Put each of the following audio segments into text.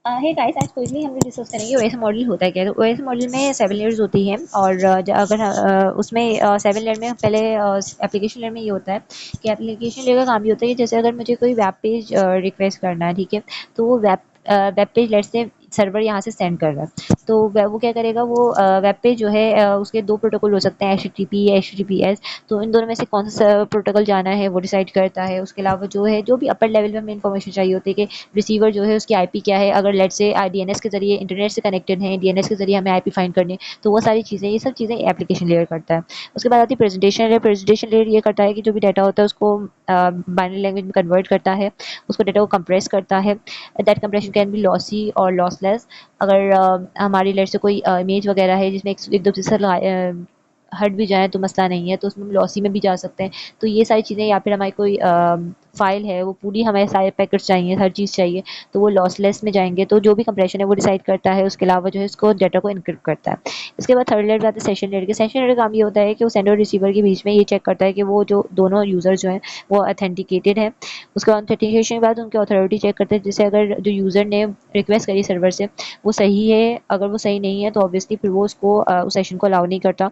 Hey guys, आज quickly हम लोग डिस्कस करेंगे ओएस मॉडल होता है क्या। तो ओएस मॉडल में 7 लेयर्स होती हैं और अगर उसमें 7 लेयर में पहले एप्लीकेशन लेयर में ये होता है कि एप्लीकेशन लेयर का काम ये होता है कि जैसे अगर मुझे कोई वेब पेज रिक्वेस्ट करना है, ठीक है, तो वो web page let's say server यहाँ से सेंड कर रहा है, तो वो क्या करेगा, वो वेब पेज जो है उसके दो प्रोटोकॉल हो सकते हैं, HTTP या HTTPS। तो इन दोनों में से कौन सा प्रोटोकॉल जाना है वो डिसाइड करता है। उसके अलावा जो है, जो भी अपर लेवल में हमें इन्फॉर्मेशन चाहिए होती है कि रिसीवर जो है उसकी आईपी क्या है, अगर लेट से डीएनएस के जरिए इंटरनेट से कनेक्टेड है, डीएनएस के जरिए हमें आईपी फाइंड करनी है, तो वो सारी चीज़ें, ये सब चीज़ें एप्लीकेशन लेयर करता है। उसके बाद आती है प्रेजेंटेशन लेयर। प्रेजेंटेशन लेयर ये करता है कि जो भी डाटा होता है उसको बाइनरी लैंग्वेज में कन्वर्ट करता है, उसको डाटा को कंप्रेस करता है। That compression can be lossy और लॉसलेस। अगर हमारी लेट से कोई इमेज वगैरह है जिसमें एक दो पिक्सल हट भी जाए तो मसला नहीं है, तो उसमें लॉसी में भी जा सकते हैं। तो ये सारी चीज़ें, या फिर हमारी कोई फाइल है वो पूरी हमें सारे पैकेट्स चाहिए, हर चीज़ चाहिए, तो वो लॉसलेस में जाएंगे। तो जो भी कंप्रेशन है वो डिसाइड करता है। उसके अलावा जो है इसको डाटा को इनक्रिप्ट करता है। इसके बाद थर्ड लेयर पे आता है सेशन लेयर के। सेशन लेयर का काम ये होता है कि वो सेंडर और रिसीवर के बीच में ये चेक करता है कि वो जो दोनों यूज़र जो हैं वो ऑथेंटिकेटेड है। उसके बाद ऑथेंटिकेशन के बाद उनकी अथॉरिटी चेक करते हैं, जैसे अगर जो यूज़र ने रिक्वेस्ट करी सर्वर से वो सही है, अगर वो सही नहीं है तो ऑब्वियसली फिर वो उसको उस सेशन को अलाउ नहीं करता।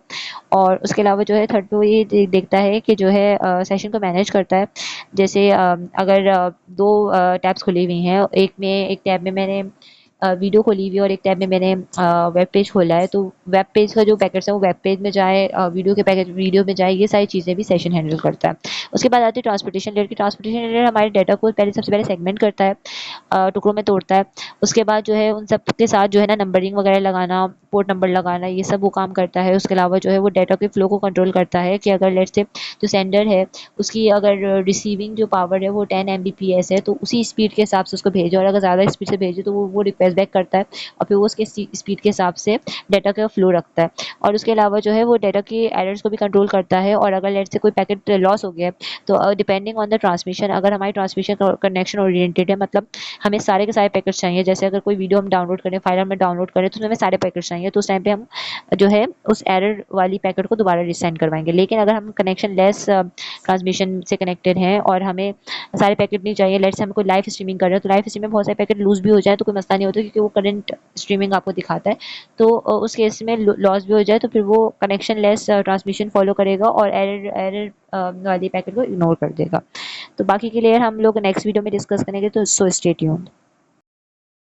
और उसके अलावा जो है थर्ड पे वो ये देखता है कि जो है सेशन को मैनेज करता है। जैसे अगर दो टैब्स खुली हुई हैं, एक टैब में मैंने वीडियो खोली हुई है और एक टैब में मैंने वेब पेज खोला है, तो वेब पेज का जो पैकेट्स है वो वेब पेज में जाए, वीडियो के पैकेट वीडियो में जाए, ये सारी चीज़ें भी सेशन हैंडल करता है। उसके बाद आती है ट्रांसपोर्टेशन लेयर की। ट्रांसपोर्टेशन लेयर हमारे डाटा को पहले, सबसे पहले सेगमेंट करता है, टुकड़ों में तोड़ता है। उसके बाद जो है उन सब के साथ जो है ना नंबरिंग वगैरह लगाना, पोर्ट नंबर लगाना, ये सब वो काम करता है। उसके अलावा जो है वो डाटा के फ्लो को कंट्रोल करता है कि अगर लेट्स से जो सेंडर है उसकी अगर रिसीविंग जो पावर है वो 10 Mbps है, तो उसी स्पीड के हिसाब से उसको भेजे, और अगर ज़्यादा स्पीड से भेजे तो वो रिक्वेस्ट बैक करता है और फिर वो उसके स्पीड के हिसाब से डाटा का फ्लो रखता है। और उसके अलावा जो है वो डाटा की एरर्स को भी कंट्रोल करता है। और अगर लेट्स से कोई पैकेट लॉस हो गया है, तो डिपेंडिंग ऑन द ट्रांसमिशन, अगर हमारी ट्रांसमिशन कनेक्शन ओरिएंटेड है, मतलब हमें सारे के सारे पैकेट्स चाहिए, जैसे अगर कोई वीडियो हम डाउनलोड करें, फाइल हमें डाउनलोड करें, तो हमें सारे पैकेट्स चाहिए, तो उस टाइम पे हम जो है उस एरर वाली पैकेट को दोबारा रिसेंड करवाएंगे। लेकिन अगर हम कनेक्शन लेस ट्रांसमिशन से कनेक्टेड हैं और हमें सारे पैकेट नहीं चाहिए, लेट्स से हम कोई लाइव स्ट्रीमिंग कर रहे हैं, तो लाइव स्ट्रीमिंग में बहुत सारे पैकेट लूज भी हो जाए तो कोई मसला नहीं होता, क्योंकि वो करंट स्ट्रीमिंग आपको दिखाता है। तो उस केस में लॉस भी हो जाए तो फिर वो कनेक्शन लेस ट्रांसमिशन फॉलो करेगा और एरर एरर वाली पैकेट को इग्नोर कर देगा। तो बाकी के लिए हम लोग नेक्स्ट वीडियो में डिस्कस करेंगे, तो सो स्टे ट्यून्ड।